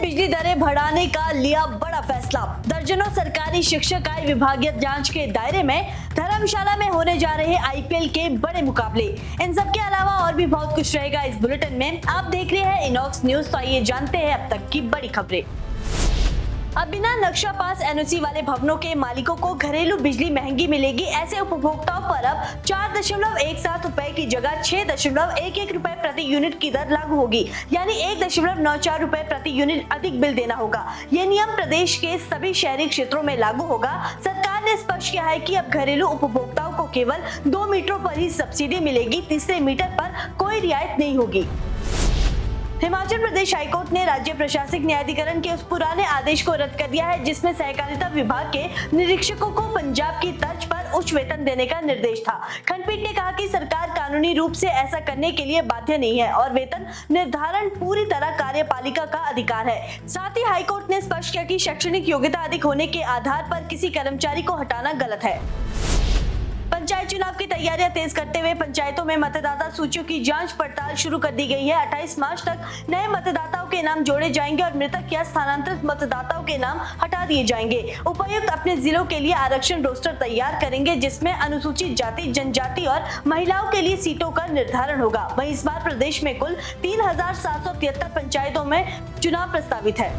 बिजली दरें बढ़ाने का लिया बड़ा फैसला। दर्जनों सरकारी शिक्षक आय विभागीय जांच के दायरे में। धर्मशाला में होने जा रहे आईपीएल के बड़े मुकाबले। इन सब के अलावा और भी बहुत कुछ रहेगा इस बुलेटिन में। आप देख रहे हैं इनॉक्स न्यूज, तो आइए जानते हैं अब तक की बड़ी खबरें। अब बिना नक्शा पास एनओसी वाले भवनों के मालिकों को घरेलू बिजली महंगी मिलेगी। ऐसे उपभोक्ताओं पर अब 4.17 रुपए की जगह 6.11 रुपए प्रति यूनिट की दर लागू होगी, यानी 1.94 रुपए प्रति यूनिट अधिक बिल देना होगा। ये नियम प्रदेश के सभी शहरी क्षेत्रों में लागू होगा। सरकार ने स्पष्ट किया है कि अब घरेलू उपभोक्ताओं को केवल 2 मीटरों पर ही सब्सिडी मिलेगी, तीसरे मीटर पर कोई रियायत नहीं होगी। हिमाचल प्रदेश हाईकोर्ट ने राज्य प्रशासनिक न्यायाधिकरण के उस पुराने आदेश को रद्द कर दिया है जिसमें सहकारिता विभाग के निरीक्षकों को पंजाब की तर्ज पर उच्च वेतन देने का निर्देश था। खंडपीठ ने कहा कि सरकार कानूनी रूप से ऐसा करने के लिए बाध्य नहीं है और वेतन निर्धारण पूरी तरह कार्यपालिका का अधिकार है। साथ ही हाईकोर्ट ने स्पष्ट किया कि शैक्षणिक योग्यता अधिक होने के आधार पर किसी कर्मचारी को हटाना गलत है। पंचायत चुनाव की तैयारियां तेज करते हुए पंचायतों में मतदाता सूचियों की जांच पड़ताल शुरू कर दी गई है। 28 मार्च तक नए मतदाताओं के नाम जोड़े जाएंगे और मृतक या स्थानांतरित मतदाताओं के नाम हटा दिए जाएंगे। उपायुक्त अपने जिलों के लिए आरक्षण रोस्टर तैयार करेंगे जिसमें अनुसूचित जाति, जनजाति और महिलाओं के लिए सीटों का निर्धारण होगा। वहीं इस बार प्रदेश में कुल 3773 पंचायतों में चुनाव प्रस्तावित है।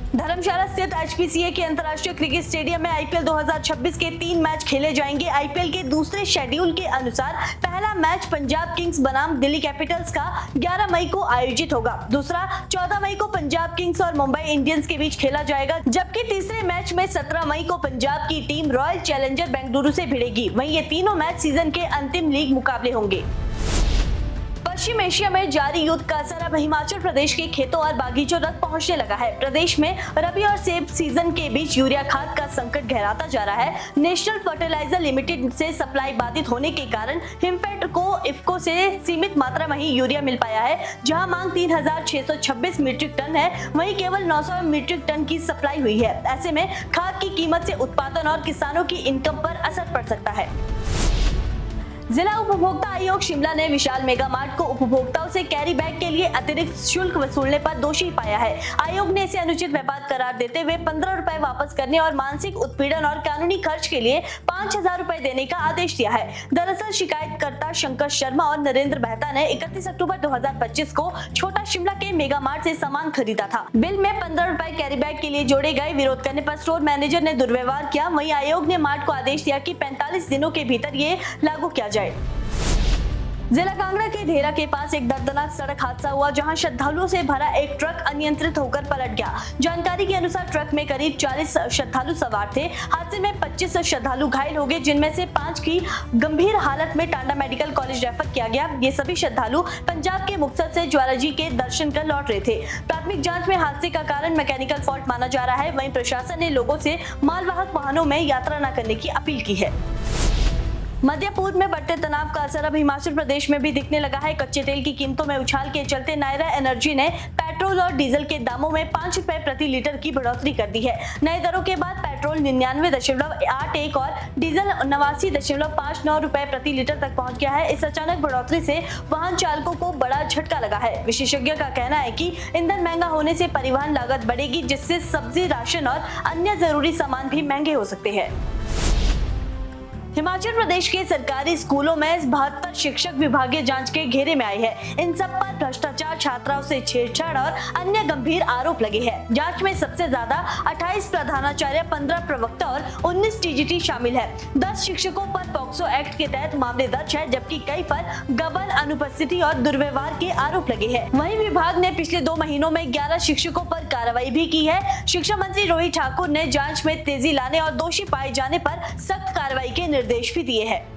धर्मशाला स्थित एचपीसीए के अंतर्राष्ट्रीय क्रिकेट स्टेडियम में आईपीएल 2026 के 3 मैच खेले जाएंगे। आईपीएल के दूसरे शेड्यूल के अनुसार पहला मैच पंजाब किंग्स बनाम दिल्ली कैपिटल्स का 11 मई को आयोजित होगा। दूसरा 14 मई को पंजाब किंग्स और मुंबई इंडियंस के बीच खेला जाएगा, जबकि तीसरे मैच में 17 मई को पंजाब की टीम रॉयल चैलेंजर बेंगलुरु से भिड़ेगी। वहीं ये तीनों मैच सीजन के अंतिम लीग मुकाबले होंगे। पश्चिम एशिया में जारी युद्ध का असर अब हिमाचल प्रदेश के खेतों और बागीचों तक पहुंचने लगा है। प्रदेश में रबी और सेब सीजन के बीच यूरिया खाद का संकट गहराता जा रहा है। नेशनल फर्टिलाइजर लिमिटेड से सप्लाई बाधित होने के कारण हिमफेड को इफ्को से सीमित मात्रा में ही यूरिया मिल पाया है। जहां मांग 3626 मीट्रिक टन है, वहीं केवल 900 मीट्रिक टन की सप्लाई हुई है। ऐसे में खाद की कीमत से उत्पादन और किसानों की इनकम पर असर पड़ सकता है। जिला उपभोक्ता आयोग शिमला ने विशाल मेगा मार्ट को उपभोक्ताओं से कैरी बैग के लिए अतिरिक्त शुल्क वसूलने पर दोषी पाया है। आयोग ने इसे अनुचित व्यापार करार देते हुए 15 रुपए वापस करने और मानसिक उत्पीड़न और कानूनी खर्च के लिए 5000 रुपए देने का आदेश दिया है। दरअसल शिकायतकर्ता शंकर शर्मा और नरेंद्र मेहता ने 31 अक्टूबर 2025 को छोटा शिमला के मेगा मार्ट से सामान खरीदा था। बिल में 15 रुपए कैरी बैग के लिए जोड़े गए। विरोध करने पर स्टोर मैनेजर ने दुर्व्यवहार किया। वहीं आयोग ने मार्ट को आदेश दिया कि 45 दिनों के भीतर ये लागू किया जाए। जिला कांगड़ा के धेरा के पास एक दर्दनाक सड़क हादसा हुआ जहां श्रद्धालुओं से भरा एक ट्रक अनियंत्रित होकर पलट गया। जानकारी के अनुसार ट्रक में करीब 40 श्रद्धालु सवार थे। हादसे में 25 श्रद्धालु घायल हो गए, जिनमें से 5 की गंभीर हालत में टांडा मेडिकल कॉलेज रेफर किया गया। ये सभी श्रद्धालु पंजाब के मुक्तसर से ज्वाला जी के दर्शन कर लौट रहे थे। प्राथमिक जाँच में हादसे का कारण मैकेनिकल फॉल्ट माना जा रहा है। वहीं प्रशासन ने लोगों से मालवाहक वाहनों में यात्रा न करने की अपील की है। मध्य पूर्व में बढ़ते तनाव का असर अब हिमाचल प्रदेश में भी दिखने लगा है। कच्चे तेल की कीमतों में उछाल के चलते नायरा एनर्जी ने पेट्रोल और डीजल के दामों में 5 रुपए प्रति लीटर की बढ़ोतरी कर दी है। नए दरों के बाद पेट्रोल 99.81 और डीजल 89.59 रुपए प्रति लीटर तक पहुंच गया है। इस अचानक बढ़ोतरी से वाहन चालकों को बड़ा झटका लगा है। विशेषज्ञ का कहना है कि ईंधन महंगा होने से परिवहन लागत बढ़ेगी, जिससे सब्जी, राशन और अन्य जरूरी सामान भी महंगे हो सकते हैं। हिमाचल प्रदेश के सरकारी स्कूलों में 72 शिक्षक विभागीय जांच के घेरे में आए हैं। इन सब पर भ्रष्टाचार, छात्राओं से छेड़छाड़ और अन्य गंभीर आरोप लगे हैं। जांच में सबसे ज्यादा 28 प्रधानाचार्य, 15 प्रवक्ता और 19 टीजीटी शामिल है। 10 शिक्षकों पर पॉक्सो एक्ट के तहत मामले दर्ज है, जबकि कई पर गबन, अनुपस्थिति और दुर्व्यवहार के आरोप लगे हैं। वहीं विभाग ने पिछले 2 महीनों में 11 शिक्षकों पर कार्रवाई भी की है। शिक्षा मंत्री रोहित ठाकुर ने जांच में तेजी लाने और दोषी पाए जाने पर सख्त कार्रवाई के निर्देश भी दिए हैं।